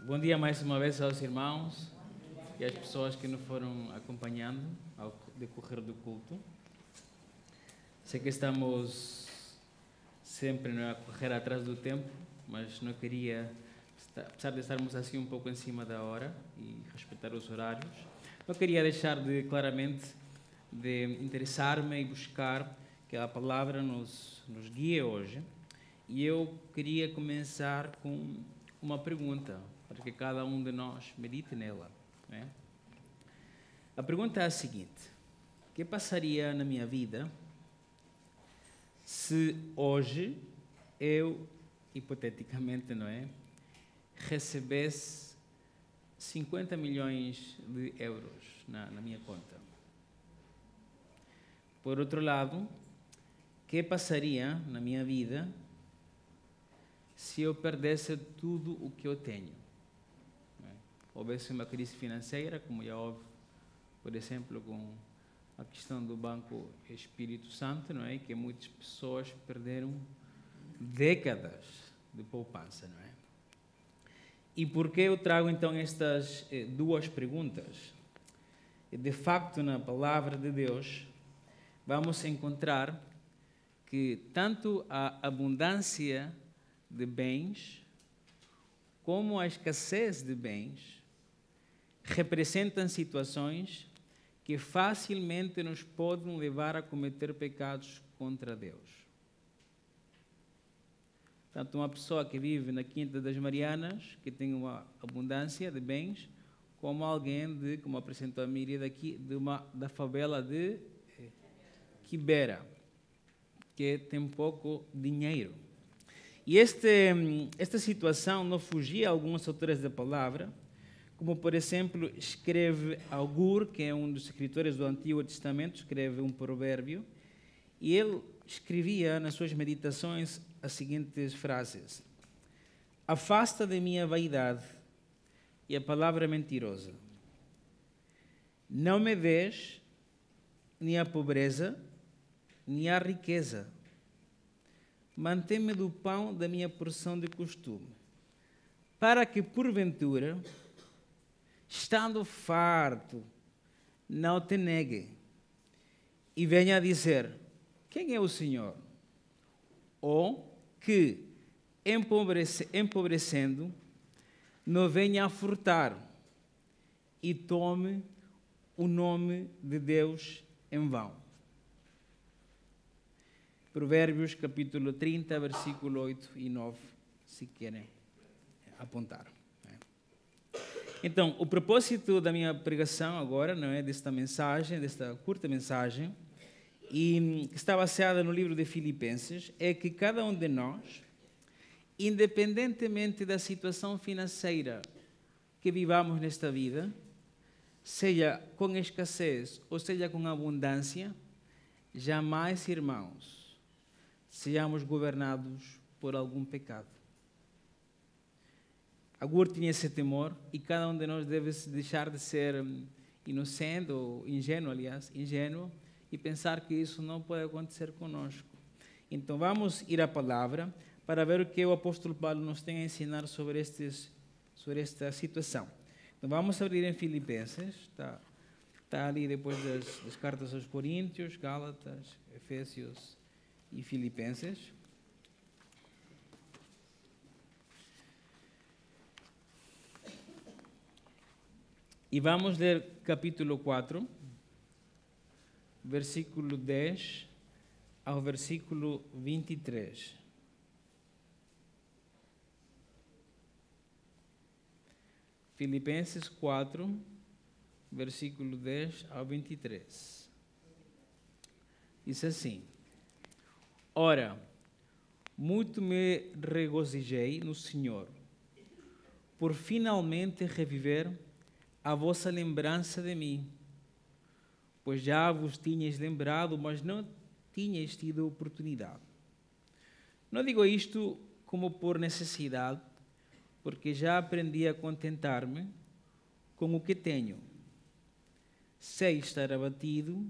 Bom dia mais uma vez aos irmãos e às pessoas que nos foram acompanhando ao decorrer do culto. Sei que estamos sempre a correr atrás do tempo, mas não queria, apesar de estarmos assim um pouco em cima da hora e respeitar os horários, não queria deixar de claramente de interessar-me e buscar que a palavra nos guie hoje. E eu queria começar com uma pergunta, para que cada um de nós medite nela. Né? A pergunta é a seguinte: o que passaria na minha vida se hoje eu, hipoteticamente, não é, recebesse 50 milhões de euros na minha conta? Por outro lado, o que passaria na minha vida se eu perdesse tudo o que eu tenho? Houvesse uma crise financeira, como já houve, por exemplo, com a questão do Banco Espírito Santo, não é? Que muitas pessoas perderam décadas de poupança, não é? E por que eu trago então estas duas perguntas? De facto, na palavra de Deus, vamos encontrar que tanto a abundância de bens como a escassez de bens representam situações que facilmente nos podem levar a cometer pecados contra Deus. Tanto uma pessoa que vive na Quinta das Marianas, que tem uma abundância de bens, como alguém como apresentou a Miriam daqui, da favela de Quibera, que tem pouco dinheiro. E esta situação não fugia a alguns autores da palavra, como, por exemplo, escreve Agur, que é um dos escritores do Antigo Testamento, escreve um provérbio, e ele escrevia nas suas meditações as seguintes frases: afasta de mim a vaidade e a palavra mentirosa. Não me des nem a pobreza, nem a riqueza. Mantém-me do pão da minha porção de costume, para que, porventura, estando farto, não te negue e venha a dizer: quem é o Senhor? Ou que, empobrecendo, não venha a furtar e tome o nome de Deus em vão. Provérbios capítulo 30, versículo 8 e 9, se querem apontar. Então, o propósito da minha pregação agora, não é, desta mensagem, desta curta mensagem, e que está baseada no livro de Filipenses, é que cada um de nós, independentemente da situação financeira que vivamos nesta vida, seja com escassez ou seja com abundância, jamais, irmãos, sejamos governados por algum pecado. Agur tinha esse temor e cada um de nós deve deixar de ser inocente ou ingênuo, e pensar que isso não pode acontecer conosco. Então vamos ir à palavra para ver o que o apóstolo Paulo nos tem a ensinar sobre esta situação. Então vamos abrir em Filipenses, está ali depois das cartas aos Coríntios, Gálatas, Efésios e Filipenses. E vamos ler capítulo 4, versículo 10 ao versículo 23. Filipenses 4, versículo 10 ao 23. Diz assim: ora, muito me regozijei no Senhor, por finalmente reviver a vossa lembrança de mim, pois já vos tinhas lembrado, mas não tinhas tido oportunidade. Não digo isto como por necessidade, porque já aprendi a contentar-me com o que tenho. Sei estar abatido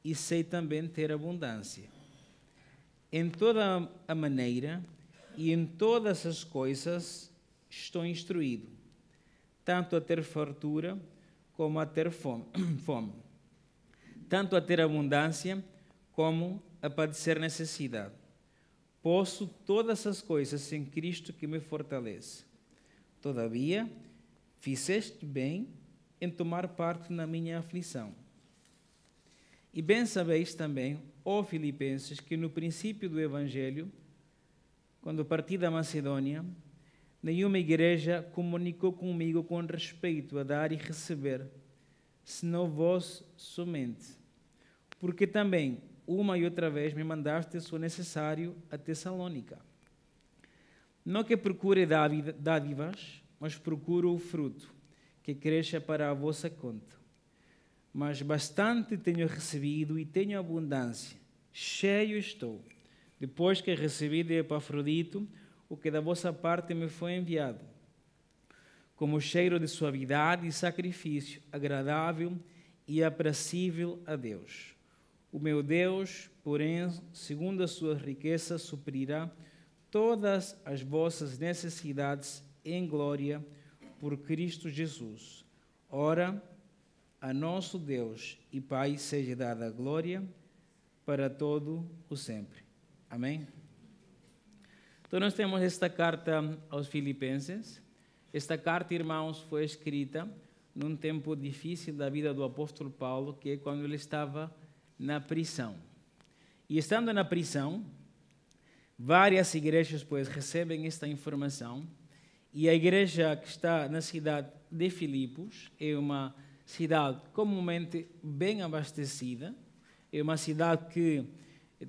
e sei também ter abundância. Em toda a maneira e em todas as coisas estou instruído, tanto a ter fartura como a ter fome, tanto a ter abundância como a padecer necessidade. Posso todas as coisas em Cristo que me fortalece. Todavia, fizeste bem em tomar parte na minha aflição. E bem sabeis também, ó Filipenses, que no princípio do Evangelho, quando parti da Macedônia, nenhuma igreja comunicou comigo com respeito a dar e receber, senão vós somente. Porque também, uma e outra vez, me mandastes o necessário a Tessalônica. Não que procure dádivas, mas procuro o fruto, que cresça para a vossa conta. Mas bastante tenho recebido e tenho abundância, cheio estou, depois que recebi de Epafrodito o que da vossa parte me foi enviado, como cheiro de suavidade e sacrifício agradável e aprazível a Deus. O meu Deus, porém, segundo a sua riqueza, suprirá todas as vossas necessidades em glória por Cristo Jesus. Ora, a nosso Deus e Pai seja dada a glória para todo o sempre. Amém? Então nós temos esta carta aos Filipenses. Esta carta, irmãos, foi escrita num tempo difícil da vida do apóstolo Paulo, que é quando ele estava na prisão. E estando na prisão, várias igrejas, pois, recebem esta informação, e a igreja que está na cidade de Filipos é uma cidade comumente bem abastecida, é uma cidade que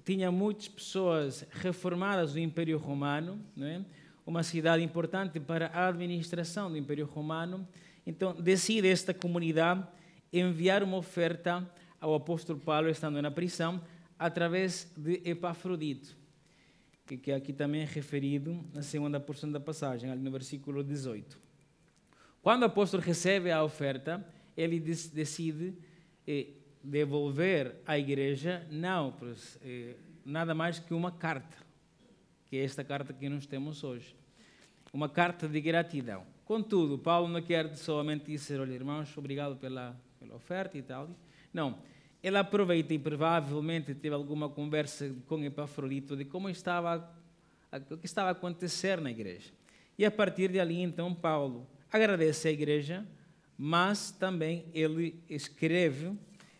tinha muitas pessoas reformadas do Império Romano, não é? Uma cidade importante para a administração do Império Romano. Então, decide esta comunidade enviar uma oferta ao apóstolo Paulo, estando na prisão, através de Epafrodito, que aqui também é referido na segunda porção da passagem, ali no versículo 18. Quando o apóstolo recebe a oferta, ele decide devolver à igreja, nada mais que uma carta, que é esta carta que nós temos hoje. Uma carta de gratidão. Contudo, Paulo não quer somente dizer, olha, irmãos, obrigado pela oferta e tal. Não, ele aproveita e provavelmente teve alguma conversa com Epafrodito de como estava, o que estava a acontecer na igreja. E a partir de ali, então, Paulo agradece à igreja, mas também ele escreve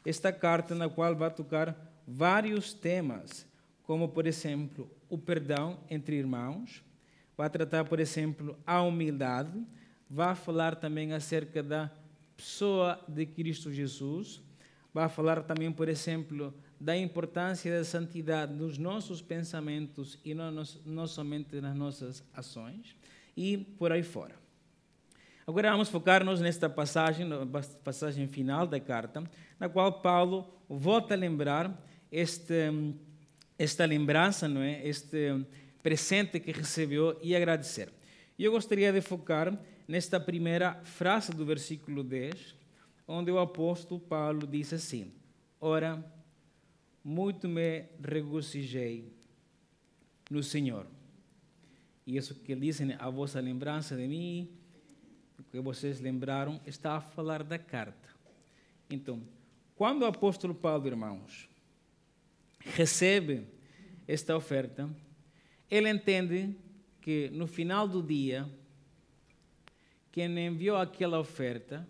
esta carta na qual vai tocar vários temas, como, por exemplo, o perdão entre irmãos, vai tratar, por exemplo, a humildade, vai falar também acerca da pessoa de Cristo Jesus, vai falar também, por exemplo, da importância da santidade nos nossos pensamentos e não somente nas nossas ações, e por aí fora. Agora vamos focar-nos nesta passagem, na passagem final da carta, na qual Paulo volta a lembrar esta lembrança, não é? Este presente que recebeu e agradecer. E eu gostaria de focar nesta primeira frase do versículo 10, onde o apóstolo Paulo diz assim: ora, muito me regozijei no Senhor. E isso que ele diz, né? A vossa lembrança de mim, o que vocês lembraram, está a falar da carta. Então, quando o apóstolo Paulo, irmãos, recebe esta oferta, ele entende que no final do dia, quem enviou aquela oferta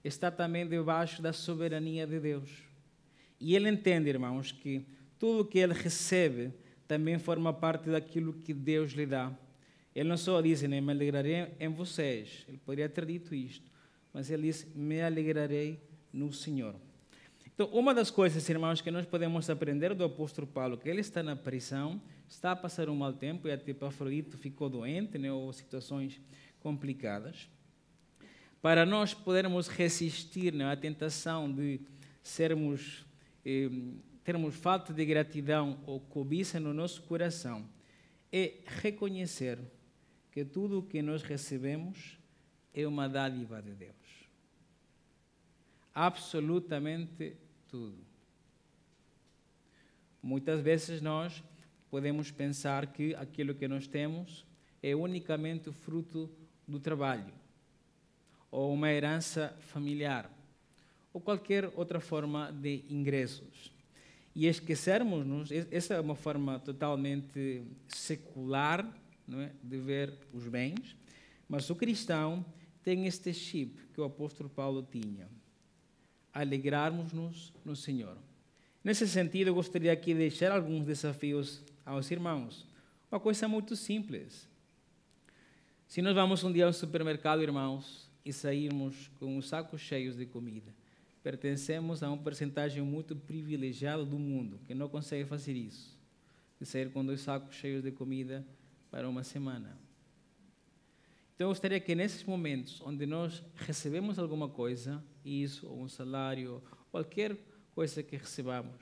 está também debaixo da soberania de Deus. E ele entende, irmãos, que tudo que ele recebe também forma parte daquilo que Deus lhe dá. Ele não só diz, né, me alegrarei em vocês. Ele poderia ter dito isto, mas ele diz, me alegrarei no Senhor. Então, uma das coisas, irmãos, que nós podemos aprender do apóstolo Paulo, que ele está na prisão, está a passar um mau tempo, e até Epafrodito ficou doente, né, ou situações complicadas. Para nós podermos resistir, né, à tentação de termos falta de gratidão ou cobiça no nosso coração, é reconhecer que tudo o que nós recebemos é uma dádiva de Deus. Absolutamente tudo. Muitas vezes nós podemos pensar que aquilo que nós temos é unicamente o fruto do trabalho, ou uma herança familiar, ou qualquer outra forma de ingressos. E esquecermos-nos, essa é uma forma totalmente secular, não é, de ver os bens, mas o cristão tem este chip que o apóstolo Paulo tinha: alegrarmos-nos no Senhor. Nesse sentido, eu gostaria aqui de deixar alguns desafios aos irmãos. Uma coisa muito simples. Se nós vamos um dia ao supermercado, irmãos, e sairmos com os sacos cheios de comida, pertencemos a uma percentagem muito privilegiada do mundo, que não consegue fazer isso, de sair com 2 sacos cheios de comida para uma semana. Então, eu gostaria que nesses momentos onde nós recebemos alguma coisa, isso, ou um salário, qualquer coisa que recebamos,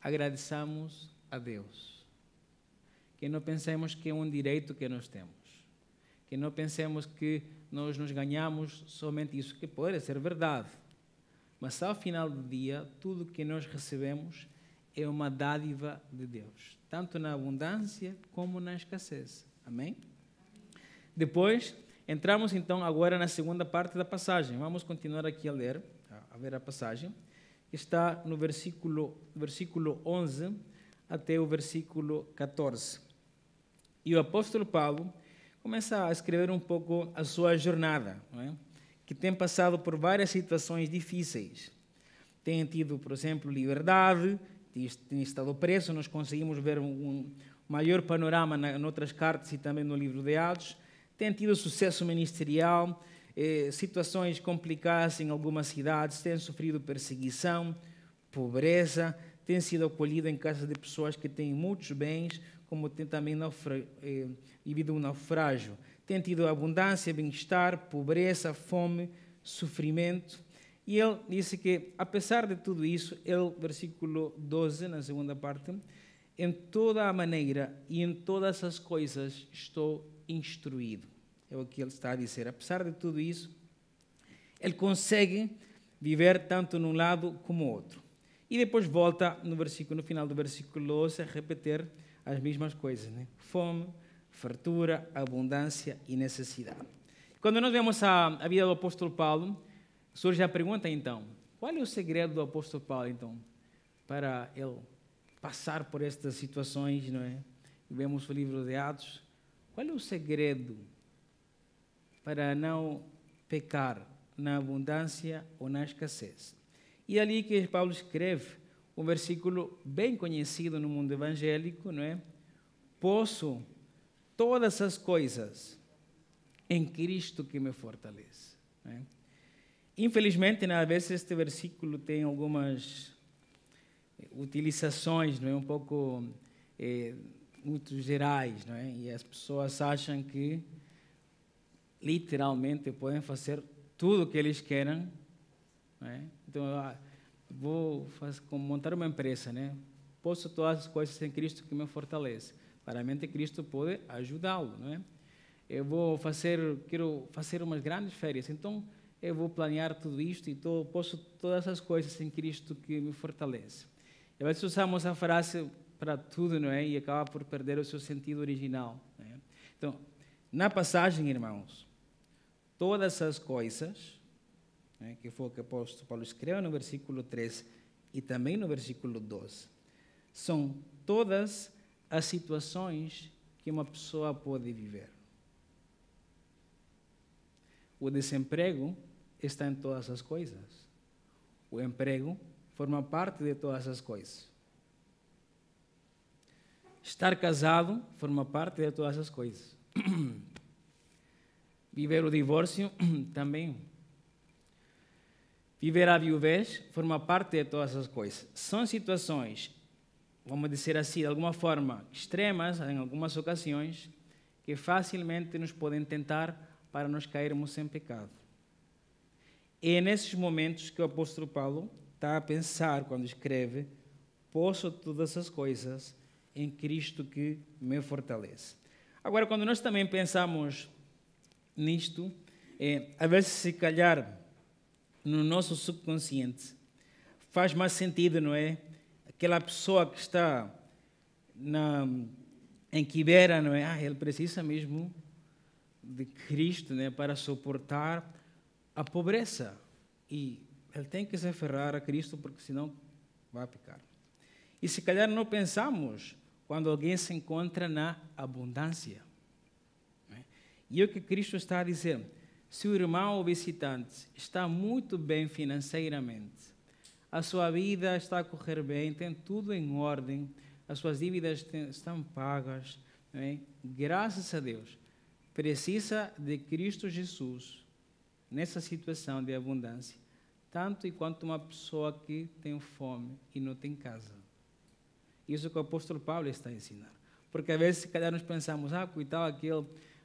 agradeçamos a Deus. Que não pensemos que é um direito que nós temos. Que não pensemos que nós nos ganhamos somente isso, que pode ser verdade. Mas ao final do dia, tudo que nós recebemos é uma dádiva de Deus, tanto na abundância como na escassez. Amém? Depois, entramos então agora na segunda parte da passagem. Vamos continuar aqui a ler, a ver a passagem, que está no versículo 11 até o versículo 14. E o apóstolo Paulo começa a escrever um pouco a sua jornada, não é? Que tem passado por várias situações difíceis. Tem tido, por exemplo, liberdade, tem estado preso. Nós conseguimos ver um maior panorama em outras cartas e também no livro de Atos. Tem tido sucesso ministerial, situações complicadas em algumas cidades, tem sofrido perseguição, pobreza, tem sido acolhido em casa de pessoas que têm muitos bens, como tem também vivido um naufrágio. Tem tido abundância, bem-estar, pobreza, fome, sofrimento. E ele disse que, apesar de tudo isso, ele, versículo 12, na segunda parte, em toda a maneira e em todas as coisas estou instruído. É o que ele está a dizer. Apesar de tudo isso, ele consegue viver tanto num lado como no outro. E depois volta no final do versículo 12 a repetir as mesmas coisas, né? Fome, fartura, abundância e necessidade. Quando nós vemos a vida do apóstolo Paulo, surge a pergunta então: qual é o segredo do apóstolo Paulo então para ele passar por estas situações, não é? Vemos o livro de Atos. Qual é o segredo para não pecar na abundância ou na escassez? E é ali que Paulo escreve um versículo bem conhecido no mundo evangélico, não é? Posso todas as coisas em Cristo que me fortalece. Não é? Infelizmente, às vezes este versículo tem algumas utilizações, não é? Um pouco muito gerais, não é? E as pessoas acham que literalmente podem fazer tudo o que eles querem, não é? Então, vou montar uma empresa, né? Posso todas as coisas em Cristo que me fortalece. Claramente Cristo pode ajudá-lo, não é? Quero fazer umas grandes férias, então eu vou planear tudo isto e posso todas as coisas em Cristo que me fortalece. E às vezes usamos a frase para tudo, não é? E acaba por perder o seu sentido original. Não é? Então, na passagem, irmãos, todas as coisas, não é? Que foi o que o apóstolo Paulo escreveu no versículo 13 e também no versículo 12, são todas as situações que uma pessoa pode viver. O desemprego está em todas as coisas. O emprego forma parte de todas as coisas. Estar casado forma parte de todas as coisas. Viver o divórcio também. Viver a viuvez forma parte de todas as coisas. São situações, vamos dizer assim, de alguma forma extremas, em algumas ocasiões, que facilmente nos podem tentar para nós cairmos em pecado. É nesses momentos que o apóstolo Paulo está a pensar quando escreve: posso todas as coisas em Cristo que me fortalece. Agora, quando nós também pensamos nisto, a vezes, se calhar, no nosso subconsciente, faz mais sentido, não é? Aquela pessoa que está em quibera, não é? Ele precisa mesmo de Cristo, né, para suportar a pobreza. E ele tem que se aferrar a Cristo, porque senão vai pecar. E se calhar não pensamos quando alguém se encontra na abundância. E é o que Cristo está a dizer. Se o irmão ou visitante está muito bem financeiramente, a sua vida está a correr bem, tem tudo em ordem, as suas dívidas estão pagas, não é? Graças a Deus, precisa de Cristo Jesus nessa situação de abundância, tanto e quanto uma pessoa que tem fome e não tem casa. Isso que o apóstolo Paulo está a ensinar. Porque às vezes, se calhar, nós pensamos, coitado,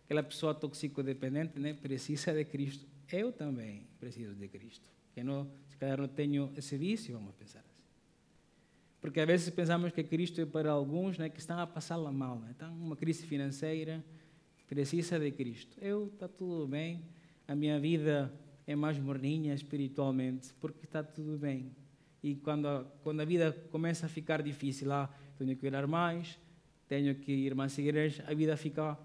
aquela pessoa toxicodependente, né, precisa de Cristo. Eu também preciso de Cristo. Se calhar não tenho esse vício, vamos pensar assim. Porque às vezes pensamos que Cristo é para alguns, né, que estão a passá-la mal, né? Estão numa crise financeira, precisa de Cristo. Está tudo bem, a minha vida é mais morninha espiritualmente, porque está tudo bem. E quando a vida começa a ficar difícil, tenho que orar mais, tenho que ir mais à igreja, a vida fica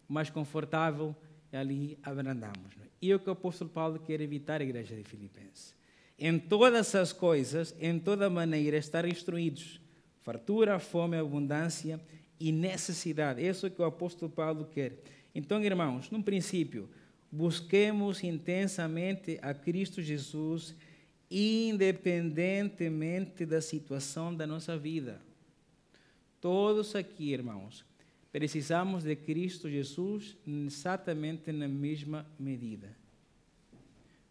mais confortável e ali abrandamos. E é o que o apóstolo Paulo quer evitar a igreja de Filipenses. Em todas as coisas, em toda maneira, estar instruídos. Fartura, fome, abundância e necessidade. Isso é o que o apóstolo Paulo quer. Então, irmãos, no princípio, busquemos intensamente a Cristo Jesus, independentemente da situação da nossa vida. Todos aqui, irmãos, precisamos de Cristo Jesus exatamente na mesma medida.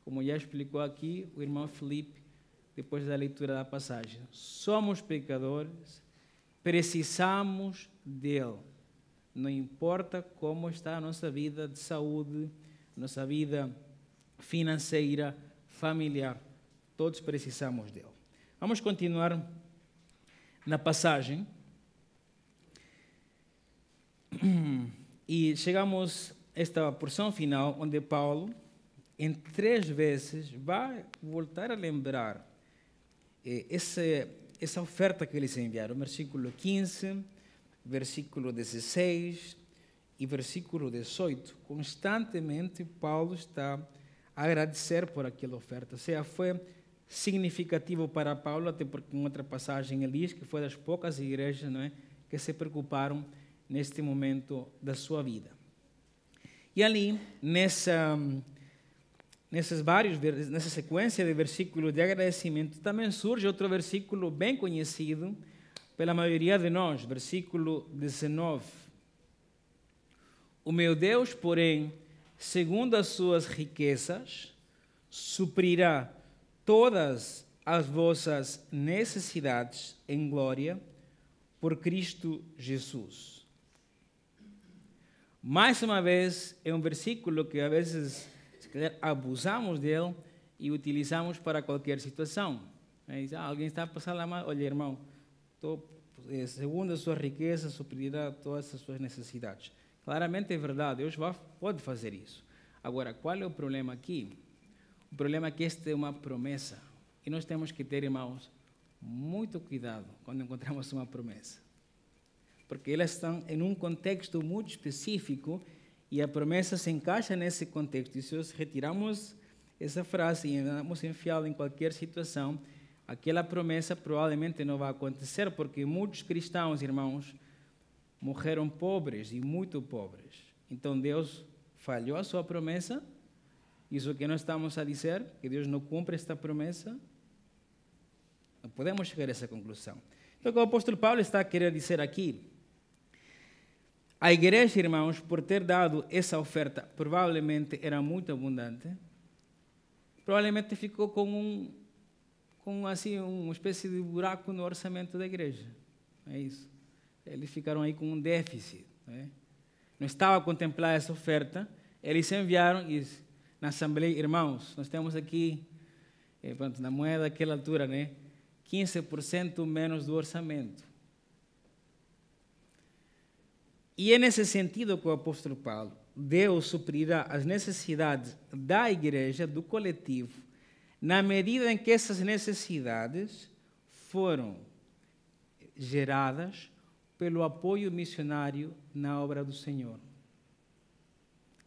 Como já explicou aqui o irmão Felipe, depois da leitura da passagem. Somos pecadores, precisamos dele. Não importa como está a nossa vida de saúde, nossa vida financeira, familiar. Todos precisamos dele. Vamos continuar na passagem. E chegamos a esta porção final, onde Paulo, em 3 vezes, vai voltar a lembrar essa oferta que eles enviaram. Versículo 15, versículo 16 e versículo 18. Constantemente, Paulo está a agradecer por aquela oferta. Ou seja, foi significativo para Paulo, até porque em outra passagem ele diz que foi das poucas igrejas, não é, que se preocuparam neste momento da sua vida. E ali, nessa sequência de versículos de agradecimento, também surge outro versículo bem conhecido pela maioria de nós, versículo 19. O meu Deus, porém, segundo as suas riquezas, suprirá todas as vossas necessidades em glória por Cristo Jesus. Mais uma vez, é um versículo que às vezes abusamos dele e utilizamos para qualquer situação. Alguém está a passar lá mal, olha, irmão, segundo a sua riqueza, suprirá todas as suas necessidades. Claramente é verdade, Deus pode fazer isso. Agora, qual é o problema aqui? O problema é que esta é uma promessa. E nós temos que ter, irmãos, muito cuidado quando encontramos uma promessa. Porque elas estão em um contexto muito específico e a promessa se encaixa nesse contexto. E se nós retiramos essa frase e vamos enfiá-la em qualquer situação, aquela promessa provavelmente não vai acontecer, porque muitos cristãos, irmãos, morreram pobres e muito pobres. Então Deus falhou a sua promessa. Isso que nós estamos a dizer, que Deus não cumpre esta promessa, não podemos chegar a essa conclusão. Então, o que o apóstolo Paulo está a querer dizer aqui, a igreja, irmãos, por ter dado essa oferta, provavelmente era muito abundante, provavelmente ficou com assim, uma espécie de buraco no orçamento da igreja. É isso. Eles ficaram aí com um déficit. Não estava a contemplar essa oferta, eles enviaram e na Assembleia, irmãos, nós temos aqui, na moeda daquela altura, 15% menos do orçamento. E é nesse sentido que o apóstolo Paulo, Deus suprirá as necessidades da igreja, do coletivo, na medida em que essas necessidades foram geradas pelo apoio missionário na obra do Senhor.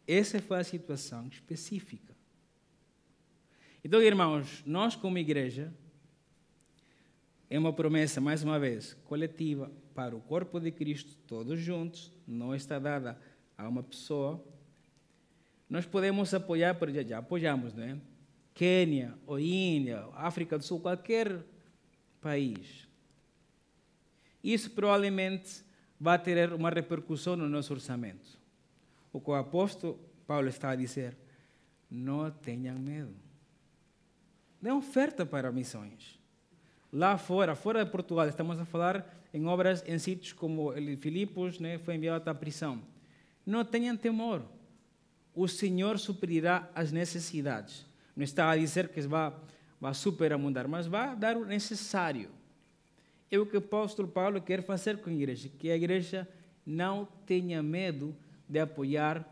essa foi a situação específica. Então, irmãos, nós como igreja, é uma promessa, mais uma vez, coletiva, para o corpo de Cristo, todos juntos, não está dada a uma pessoa. Nós podemos apoiar, porque já apoiamos, não é? Quênia, ou Índia, África do Sul, qualquer país. Isso provavelmente vai ter uma repercussão no nosso orçamento. O que o apóstolo Paulo está a dizer, não tenham medo. Dê oferta para missões. Lá fora de Portugal, estamos a falar em obras em sítios como Filipos, né, foi enviado à prisão. Não tenham temor. O Senhor suprirá as necessidades. Não está a dizer que vai superamundar, mas vai dar o necessário. É o que o apóstolo Paulo quer fazer com a igreja, que a igreja não tenha medo de apoiar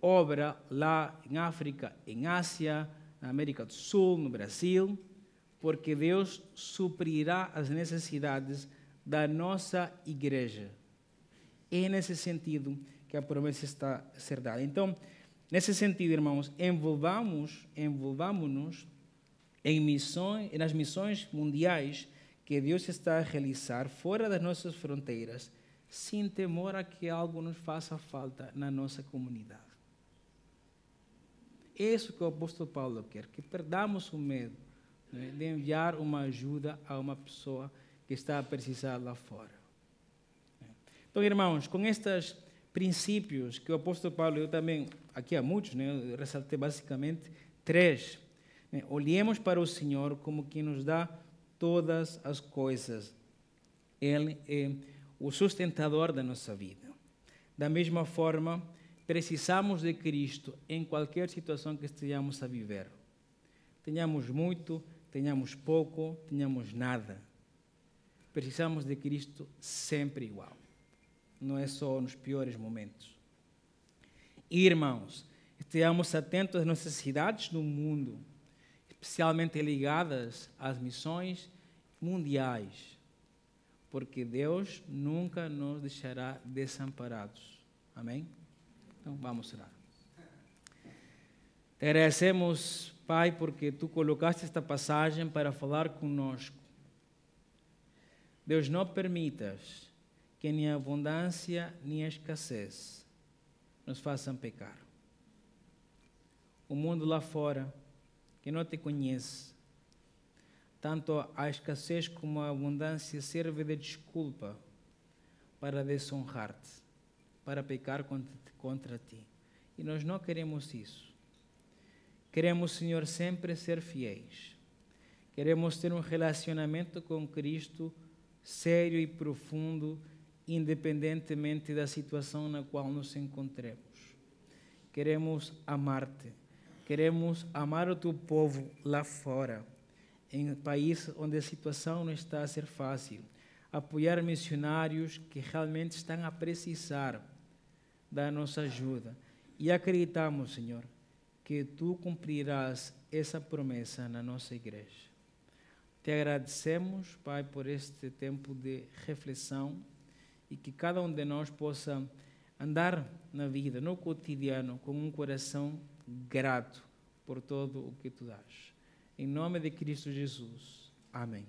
obra lá em África, em Ásia, na América do Sul, no Brasil, porque Deus suprirá as necessidades da nossa igreja. É nesse sentido que a promessa está a ser dada. Então, nesse sentido, irmãos, envolvamos-nos em missões, nas missões mundiais que Deus está a realizar fora das nossas fronteiras, sem temor a que algo nos faça falta na nossa comunidade. É isso que o apóstolo Paulo quer, que perdamos o medo, né, de enviar uma ajuda a uma pessoa que está a precisar lá fora. Então, irmãos, com estes princípios que o apóstolo Paulo, eu também, aqui há muitos, né, eu ressaltei basicamente 3. Né, olhemos para o Senhor como quem nos dá todas as coisas. Ele é o sustentador da nossa vida. Da mesma forma, precisamos de Cristo em qualquer situação que estejamos a viver. Tenhamos muito, tenhamos pouco, tenhamos nada. Precisamos de Cristo sempre igual. Não é só nos piores momentos. E, irmãos, estejamos atentos às necessidades do mundo, especialmente ligadas às missões mundiais, porque Deus nunca nos deixará desamparados. Amém? Então, vamos orar. Te agradecemos, Pai, porque Tu colocaste esta passagem para falar conosco. Deus, não permitas que nem a abundância nem a escassez nos façam pecar. O mundo lá fora, que não Te conhece, tanto a escassez como a abundância serve de desculpa para desonrar-Te, para pecar contra Ti. E nós não queremos isso. Queremos, Senhor, sempre ser fiéis. Queremos ter um relacionamento com Cristo sério e profundo, independentemente da situação na qual nos encontremos. Queremos amar-Te. Queremos amar o Teu povo lá fora, em países onde a situação não está a ser fácil. Apoiar missionários que realmente estão a precisar da nossa ajuda. E acreditamos, Senhor, que Tu cumprirás essa promessa na nossa igreja. Te agradecemos, Pai, por este tempo de reflexão e que cada um de nós possa andar na vida, no cotidiano, com um coração grato por todo o que Tu dás. Em nome de Cristo Jesus. Amém.